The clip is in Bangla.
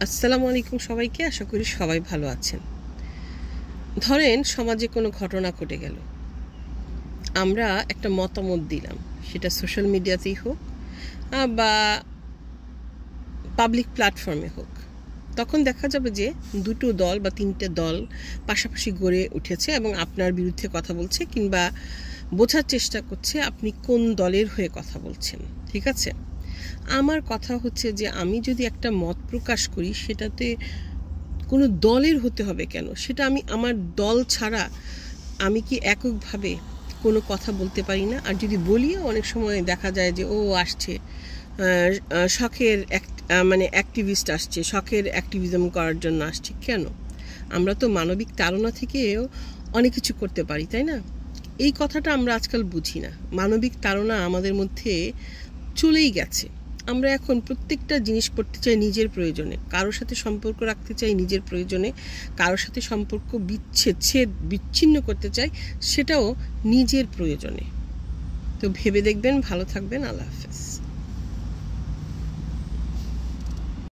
আসসালামু আলাইকুম সবাইকে। আশা করি সবাই ভালো আছেন। ধরেন সমাজে কোনো ঘটনা ঘটে গেল, আমরা একটা মতামত দিলাম, সেটা সোশ্যাল মিডিয়াতেই হোক বা পাবলিক প্ল্যাটফর্মে হোক। তখন দেখা যাবে যে দুটো দল বা তিনটে দল পাশাপাশি গড়ে উঠেছে এবং আপনার বিরুদ্ধে কথা বলছে কিংবা বোঝার চেষ্টা করছে আপনি কোন দলের হয়ে কথা বলছেন। ঠিক আছে, আমার কথা হচ্ছে যে আমি যদি একটা মত প্রকাশ করি সেটাতে কোনো দলের হতে হবে কেন? সেটা আমি আমার দল ছাড়া আমি কি এককভাবে কোনো কথা বলতে পারি না? আর যদি বলিও অনেক সময় দেখা যায় যে ও আসছে শখের মানে অ্যাক্টিভিস্ট আসছে, শখের অ্যাক্টিভিজম করার জন্য আসছে। কেন? আমরা তো মানবিক তাড়না থেকেও অনেক কিছু করতে পারি, তাই না? এই কথাটা আমরা আজকাল বুঝি না। মানবিক তাড়না আমাদের মধ্যে চলেই গেছে। আমরা এখন প্রত্যেকটা জিনিস করতে চাই নিজের প্রয়োজনে, কারোর সাথে সম্পর্ক রাখতে চাই নিজের প্রয়োজনে, কারোর সাথে সম্পর্ক বিচ্ছিন্ন করতে চাই সেটাও নিজের প্রয়োজনে। তো ভেবে দেখবেন। ভালো থাকবেন। আল্লাহ হাফেজ।